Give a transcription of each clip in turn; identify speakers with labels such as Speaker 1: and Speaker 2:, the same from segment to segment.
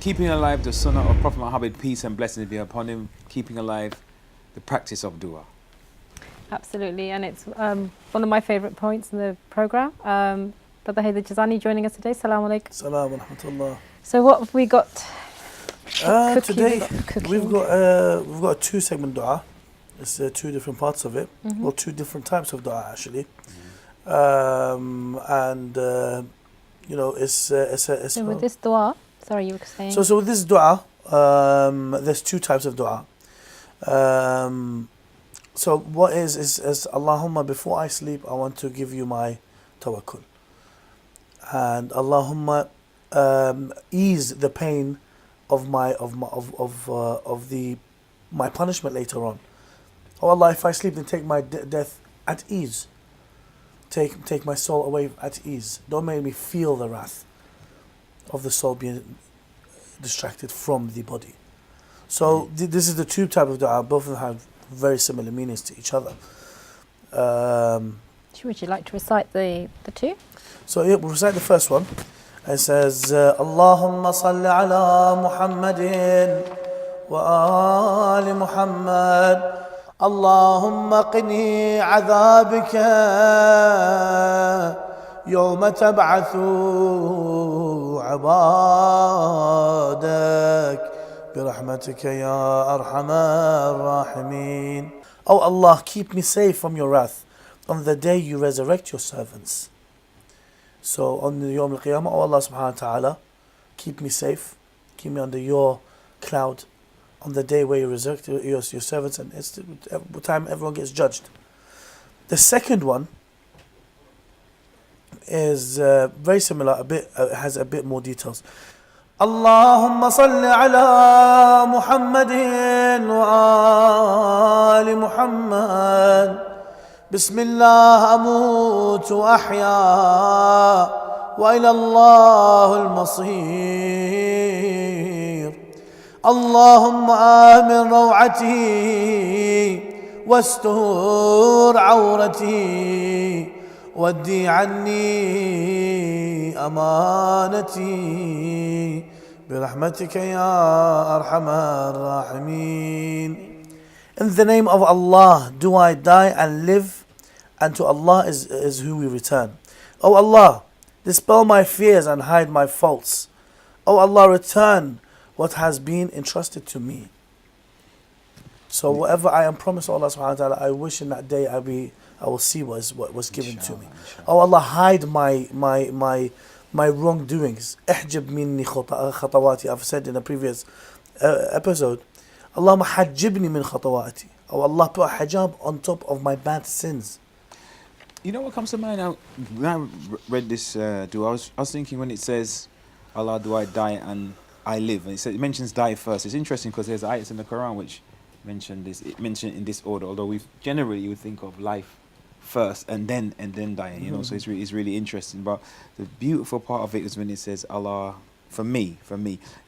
Speaker 1: keeping alive the sunnah of Prophet Muhammad, peace and blessings be upon him, keeping alive the practice of dua.
Speaker 2: Absolutely, and it's one of my favourite points in the programme. Brother Haydar Jazani joining us today. Assalamu alaikum.
Speaker 3: Assalamu wa rahmatullah.
Speaker 2: So what have we got?
Speaker 3: Today we've got a two-segment dua. It's two different parts of it. Well, two different types of dua actually. It's
Speaker 2: so with this dua, sorry, you were saying.
Speaker 3: So with this dua, there's two types of dua. So what is Allahumma, before I sleep, I want to give you my tawakkul, and Allahumma ease the pain of my punishment later on. Oh Allah, if I sleep, then take my death at ease. Take my soul away at ease. Don't make me feel the wrath of the soul being distracted from the body. So this is the two type of dua. Both of them have very similar meanings to each other.
Speaker 2: Would you like to recite the two?
Speaker 3: So yeah, we'll recite the first one. It says, Allahumma salli ala Muhammadin wa ali Muhammad. اللهم قني عذابك يوم تبعث عبادك برحمتك يا أرحم الراحمين. Oh Allah, keep me safe from your wrath on the day you resurrect your servants. So on the Yawm al-Qiyamah, oh Allah subhanahu wa ta'ala, keep me safe, keep me under your cloud on the day where you resurrect your servants, and it's the time everyone gets judged. The second one is very similar, has a bit more details. Allahumma salli ala Muhammadin wa ali Muhammad. Bismillah amut wa ahya wa ila Allah al-masir. اللهم آمن روعتي واستر عورتي ودي عني أمانتي برحمتك يا أرحم الراحمين. In the name of Allah do I die and live, and to Allah is who we return. O Allah, dispel my fears and hide my faults. O Allah, return what has been entrusted to me. So whatever I am promised Allah subhanahu wa ta'ala, I wish in that day I will see what was given to me. Oh Allah, hide my wrongdoings. Ihjib minni khatawati. I've said in a previous episode. Allahumma hajjibni min khatawati. Oh Allah, put a hijab on top of my bad sins.
Speaker 1: You know what comes to mind now? When I read this dua, I was thinking when it says, Allah, do I die and I live, and it mentions die first. It's interesting because there's ayats in the Quran which mention this. It mentioned in this order. Although we generally would think of life first and then dying. You know, so it's really interesting. But the beautiful part of it is when it says Allah. For me,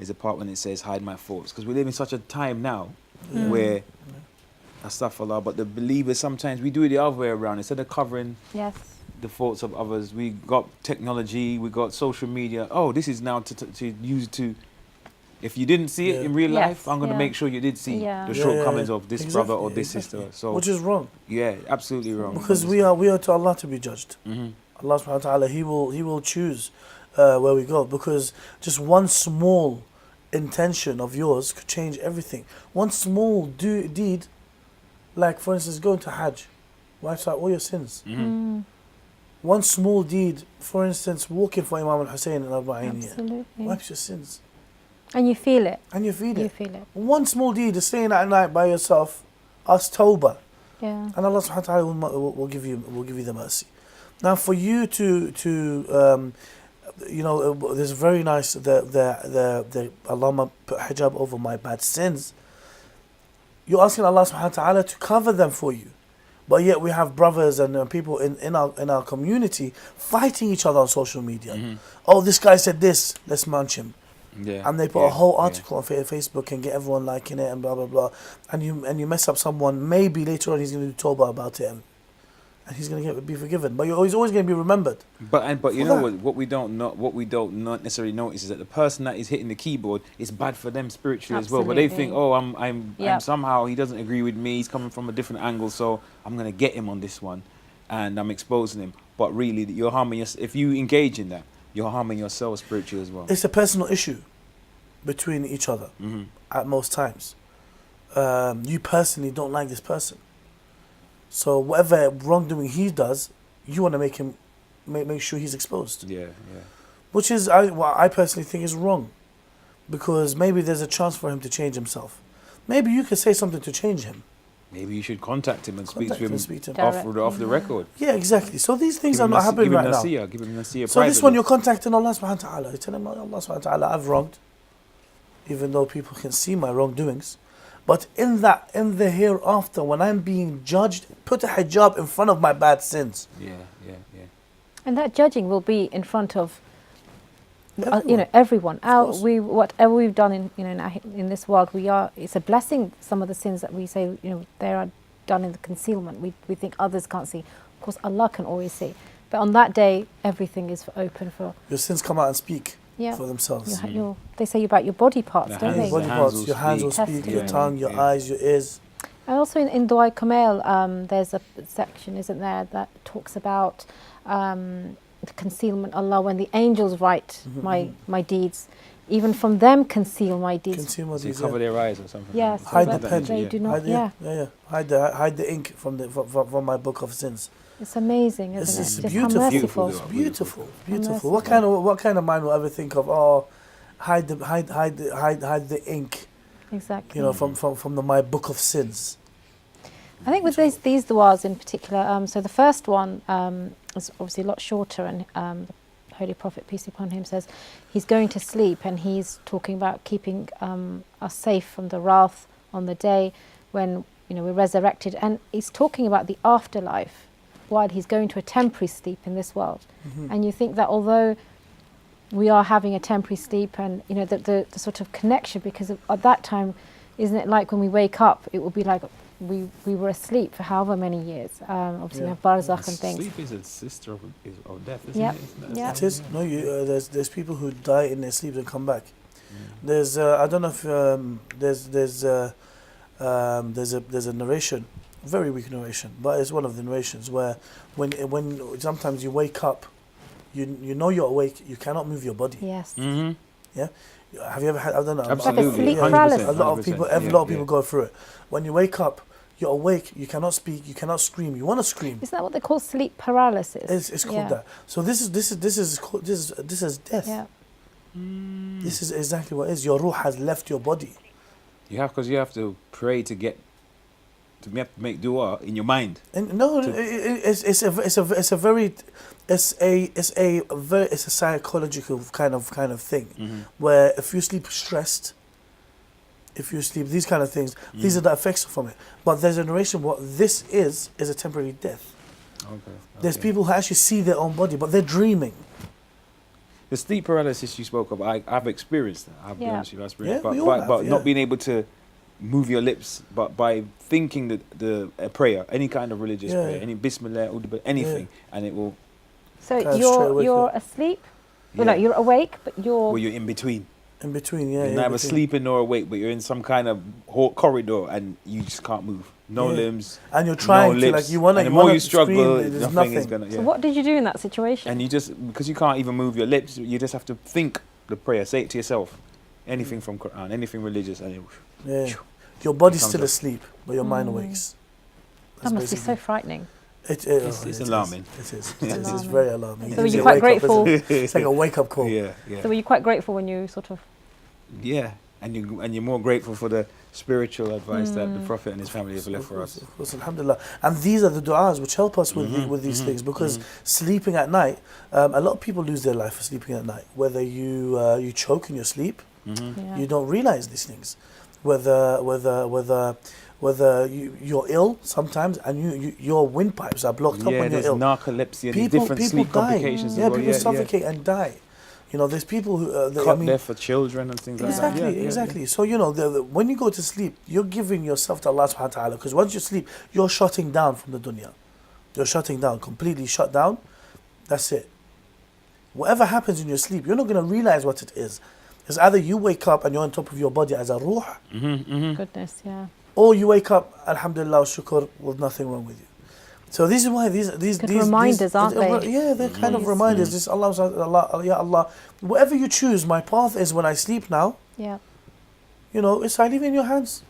Speaker 1: is the part when it says hide my faults, because we live in such a time now where astaghfirullah. But the believers sometimes we do it the other way around. Instead of covering the faults of others, we got technology, we got social media. Oh, this is now to use to. If you didn't see it in real life, I'm going to make sure you did see the shortcomings of this brother or this sister. So,
Speaker 3: which is wrong.
Speaker 1: Yeah, absolutely wrong.
Speaker 3: Because we are to Allah to be judged. Allah subhanahu wa ta'ala, He will choose where we go. Because just one small intention of yours could change everything. One small deed, like for instance, going to Hajj, wipes out all your sins. One small deed, for instance, walking for Imam and Hussein and Arba'in, wipes your sins.
Speaker 2: And you feel it.
Speaker 3: And you feel it. One small deed is staying at night by yourself, ask tawbah.
Speaker 2: Yeah.
Speaker 3: And Allah subhanahu wa ta'ala will give you the mercy. Now for you to there's very nice the Allah put hijab over my bad sins. You're asking Allah subhanahu wa ta'ala to cover them for you. But yet we have brothers and people in our community fighting each other on social media. Oh, this guy said this, let's munch him.
Speaker 1: Yeah.
Speaker 3: And they put a whole article on Facebook and get everyone liking it and blah blah blah. And you mess up someone, maybe later on he's going to do tawbah about it and he's going to be forgiven. But he's always going to be remembered.
Speaker 1: But you
Speaker 3: For
Speaker 1: know
Speaker 3: that.
Speaker 1: what we don't not necessarily notice is that the person that is hitting the keyboard is bad for them spiritually as well. But they think,
Speaker 2: Absolutely.
Speaker 1: I'm somehow he doesn't agree with me. He's coming from a different angle, so I'm gonna get him on this one, and I'm exposing him. But really, you're harming yourself. If you engage in that, you're harming yourself spiritually as well.
Speaker 3: It's a personal issue between each other at most times. You personally don't like this person. So whatever wrongdoing he does, you want to make him make sure he's exposed.
Speaker 1: Yeah.
Speaker 3: Which is what I personally think is wrong, because maybe there's a chance for him to change himself. Maybe you could say something to change him.
Speaker 1: Maybe you should contact him and speak to him
Speaker 2: Directly.
Speaker 1: off the record.
Speaker 3: Yeah, exactly. So these things are not happening right now.
Speaker 1: Give him nasiyah
Speaker 3: So this
Speaker 1: privately.
Speaker 3: one, you're contacting Allah subhanahu wa ta'ala. You tell him, Allah subhanahu wa ta'ala, I've wronged, even though people can see my wrongdoings. But in the hereafter, when I'm being judged, put a hijab in front of my bad sins.
Speaker 1: Yeah.
Speaker 2: And that judging will be in front of
Speaker 3: Everyone.
Speaker 2: everyone.
Speaker 3: course.
Speaker 2: Whatever we've done in this world, it's a blessing. Some of the sins that we say, they are done in the concealment. We think others can't see. Of course, Allah can always see. But on that day, everything is open for.
Speaker 3: Your sins come out and speak
Speaker 2: Yeah.
Speaker 3: for themselves.
Speaker 2: They say about your body parts,
Speaker 1: The
Speaker 2: don't
Speaker 1: hands,
Speaker 2: they?
Speaker 3: Body
Speaker 1: the
Speaker 3: parts,
Speaker 1: will
Speaker 3: your hands will
Speaker 1: speak.
Speaker 3: speak,
Speaker 2: Yeah.
Speaker 3: your tongue, your
Speaker 1: Yeah.
Speaker 3: eyes, your ears.
Speaker 2: And also in Dua Kamel, there's a section, isn't there, that talks about the concealment Allah, when the angels write my deeds, even from them conceal my deeds.
Speaker 3: Consumer
Speaker 1: So you
Speaker 3: these,
Speaker 1: cover their eyes or something.
Speaker 2: Yes,
Speaker 1: like
Speaker 3: Hide
Speaker 1: that.
Speaker 3: the pen.
Speaker 2: they do not.
Speaker 3: Hide the ink from my book of sins.
Speaker 2: It's amazing, isn't
Speaker 3: It's
Speaker 2: it?
Speaker 3: just
Speaker 2: Just
Speaker 3: beautiful.
Speaker 2: how
Speaker 1: Beautiful,
Speaker 2: merciful.
Speaker 1: yeah.
Speaker 3: Beautiful.
Speaker 2: Merciful.
Speaker 3: What kind of mind will ever think of hide the ink,
Speaker 2: Exactly.
Speaker 3: from my book of sins.
Speaker 2: I think with these du'as in particular, so the first one is obviously a lot shorter, and the Holy Prophet, peace be upon him, says he's going to sleep, and he's talking about keeping us safe from the wrath on the day when we're resurrected, and he's talking about the afterlife while he's going to a temporary sleep in this world. And you think that although we are having a temporary sleep, and the sort of connection, because at that time, isn't it like when we wake up, it will be like we were asleep for however many years. Obviously, we have barzakh and things.
Speaker 1: Sleep is a sister of death, isn't
Speaker 2: Yep.
Speaker 1: it? Isn't that
Speaker 2: Yeah.
Speaker 3: It is. No, there's people who die in their sleep and come back. There's I don't know if there's a narration, very weak narration, but it's one of the narrations where when sometimes you wake up, you know you're awake, you cannot move your body.
Speaker 2: Yes.
Speaker 1: Mm-hmm.
Speaker 3: Yeah. Have you ever had? I don't know.
Speaker 1: Absolutely.
Speaker 2: sleep
Speaker 1: 100%,
Speaker 2: paralysis.
Speaker 3: A lot of people.
Speaker 1: 100%,
Speaker 3: A lot of people go through it. When you wake up, you're awake. You cannot speak. You cannot scream. You want to scream.
Speaker 2: Isn't that what they call sleep paralysis?
Speaker 3: It's called
Speaker 2: Yeah.
Speaker 3: that. So this is death.
Speaker 2: Yeah.
Speaker 3: This is exactly what it is. Your ruh has left your body.
Speaker 1: You have to pray to make dua in your mind.
Speaker 3: And no, it's a psychological kind of thing, where if you sleep stressed, if you sleep these kind of things, these are the effects from it. But there's a narration what this is a temporary death.
Speaker 1: Okay.
Speaker 3: There's people who actually see their own body, but they're dreaming.
Speaker 1: The sleep paralysis you spoke of, I've experienced that. I'll be honest with you, I've experienced
Speaker 3: Yeah,
Speaker 1: it.
Speaker 3: we all
Speaker 1: But
Speaker 3: have, yeah.
Speaker 1: not being able to move your lips, but by thinking a prayer, any kind of religious
Speaker 3: Yeah.
Speaker 1: prayer, any bismillah, anything, and it will.
Speaker 2: So
Speaker 3: Kind of straight awake,
Speaker 2: you're
Speaker 3: yeah.
Speaker 2: asleep.
Speaker 1: Yeah.
Speaker 2: Well, no, you're awake, but you're.
Speaker 1: Where you're in between.
Speaker 3: In between, yeah.
Speaker 1: You're
Speaker 3: in
Speaker 1: neither
Speaker 3: between.
Speaker 1: sleeping nor awake, but you're in some kind of corridor and you just can't move. No
Speaker 3: Yeah.
Speaker 1: limbs.
Speaker 3: And you're trying
Speaker 1: no
Speaker 3: to
Speaker 1: lips.
Speaker 3: like you wanna.
Speaker 1: And the
Speaker 3: you
Speaker 1: more
Speaker 3: wanna
Speaker 1: you struggle,
Speaker 3: scream, there's
Speaker 1: nothing is
Speaker 3: nothing.
Speaker 1: gonna.
Speaker 2: So
Speaker 1: Yeah.
Speaker 2: what did you do in that situation?
Speaker 1: And you just, because you can't even move your lips, you just have to think the prayer. Say it to yourself. Anything from Quran, anything religious, and it,
Speaker 3: Yeah. Your body's
Speaker 1: comes
Speaker 3: still
Speaker 1: up.
Speaker 3: asleep, but your mind awakes.
Speaker 2: That must be so frightening.
Speaker 3: It's
Speaker 1: alarming.
Speaker 3: It is.
Speaker 2: It's
Speaker 3: It's very alarming.
Speaker 2: So were
Speaker 3: It's
Speaker 2: you
Speaker 3: a
Speaker 2: quite
Speaker 3: wake up, isn't
Speaker 2: grateful?
Speaker 3: it? It's like a wake up call.
Speaker 1: yeah.
Speaker 2: So were you quite grateful when you sort of?
Speaker 1: Yeah, and you're more grateful for the spiritual advice that the Prophet and his family have left for us.
Speaker 3: Of course, alhamdulillah. And these are the du'as which help us with these things, because sleeping at night, a lot of people lose their life for sleeping at night. Whether you choke in your sleep,
Speaker 2: Yeah.
Speaker 3: you don't realize these things. Whether you're ill sometimes and your windpipes are blocked up
Speaker 1: Yeah,
Speaker 3: when you're
Speaker 1: there's
Speaker 3: ill.
Speaker 1: narcolepsy and
Speaker 3: People
Speaker 1: different
Speaker 3: die.
Speaker 1: sleep complications as
Speaker 3: Yeah,
Speaker 1: well.
Speaker 3: people suffocate and die. There's people who
Speaker 1: Cut there for children and things like
Speaker 3: Exactly,
Speaker 1: that. Yeah,
Speaker 3: exactly. So when you go to sleep, you're giving yourself to Allah subhanahu wa ta'ala, because once you sleep, you're shutting down from the dunya. You're shutting down, completely shut down. That's it. Whatever happens in your sleep, you're not going to realize what it is. It's either you wake up and you're on top of your body as a ruh,
Speaker 2: Goodness, yeah.
Speaker 3: or you wake up, alhamdulillah, shukr, with nothing wrong with you. So this is why these
Speaker 2: Good reminders, aren't they?
Speaker 3: Yeah, they're kind of reminders. This Allah, Ya Allah, whatever you choose, my path is when I sleep now.
Speaker 2: Yeah.
Speaker 3: You know, it's I leave it in your hands,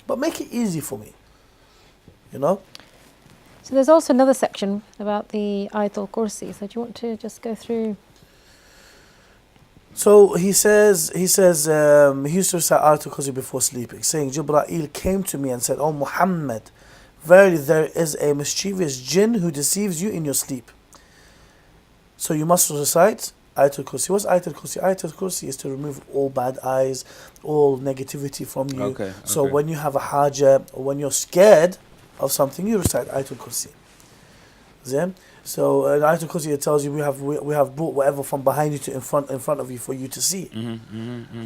Speaker 3: but make it easy for me. You know.
Speaker 2: So there's also another section about the Ayat al-Kursi. So do you want to just go through?
Speaker 3: So he says he used to recite Ayat al-Kursi before sleeping, saying, Jibreel came to me and said, "Oh Muhammad, verily there is a mischievous jinn who deceives you in your sleep. So you must recite Ayat al-Kursi." What's Ayat al-Kursi? Ayat al-Kursi is to remove all bad eyes, all negativity from you.
Speaker 1: Okay,
Speaker 3: So
Speaker 1: okay.
Speaker 3: when you have a haja, or when you're scared of something, you recite Ayat al-Kursi. So in Ayat al-Kursi it tells you we have brought whatever from behind you to in front of you for you to see.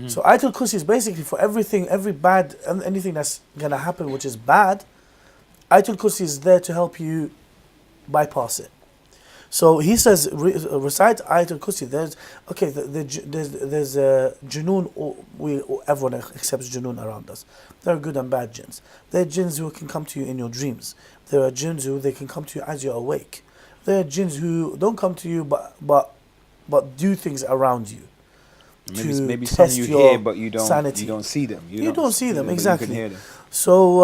Speaker 3: So Ayat al-Kursi is basically for everything, every bad, anything that's gonna happen which is bad. Ayat al-Kursi is there to help you bypass it. So he says, recite Ayat al-Kursi. There's Junoon. Everyone accepts Junoon around us. There are good and bad jinns. There are jinns who can come to you in your dreams. There are jinns who they can come to you as you're awake. There are jinns who don't come to you but do things around you.
Speaker 1: Maybe some
Speaker 3: test
Speaker 1: you
Speaker 3: your
Speaker 1: hear, but you don't
Speaker 3: sanity.
Speaker 1: you don't see them.
Speaker 3: You don't see them,
Speaker 1: but
Speaker 3: exactly.
Speaker 1: You can hear them.
Speaker 3: So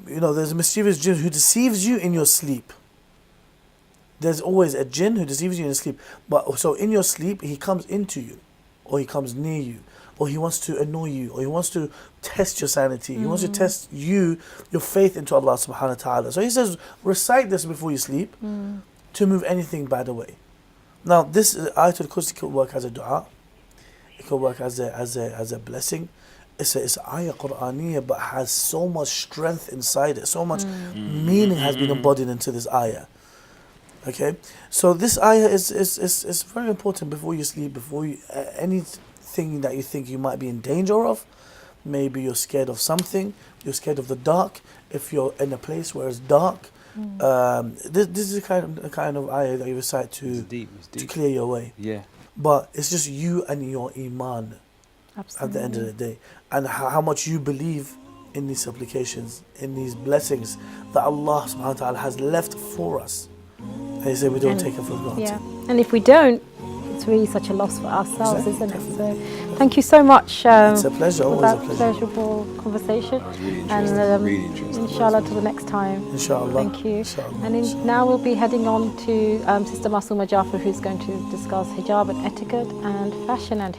Speaker 3: there's a mischievous jinn who deceives you in your sleep. There's always a jinn who deceives you in your sleep. But so in your sleep, he comes into you, or he comes near you, or he wants to annoy you, or he wants to test your sanity. He wants to test your faith into Allah subhanahu wa ta'ala. So he says, recite this before you sleep to move anything bad away. Now this Ayat al-Kursi could work as a dua. It could work as a blessing. It's ayah Qur'aniyah, but has so much strength inside it. So much meaning has been embodied into this ayah. Okay, so this ayah is very important before you sleep, before you, anything that you think you might be in danger of. Maybe you're scared of something, you're scared of the dark. If you're in a place where it's dark, this is a kind of ayah that you recite to clear your way.
Speaker 1: Yeah.
Speaker 3: But it's just you and your iman. Absolutely. At the end of the day, and how much you believe in these supplications, in these blessings that Allah subhanahu wa ta'ala has left for us. And he said we don't take it for granted.
Speaker 2: Yeah, and if we don't, it's really such a loss for ourselves,
Speaker 3: Exactly.
Speaker 2: isn't it? So thank you so much
Speaker 3: It's a pleasure,
Speaker 2: for
Speaker 3: always
Speaker 2: that
Speaker 3: a pleasure.
Speaker 2: pleasurable conversation.
Speaker 1: That was really
Speaker 2: And
Speaker 1: interesting. Really interesting.
Speaker 2: inshallah till the next time.
Speaker 3: Inshallah.
Speaker 2: Thank you.
Speaker 3: Inshallah.
Speaker 2: And now we'll be heading on to Sister Masuma Jaffer, who's going to discuss hijab and etiquette and fashion and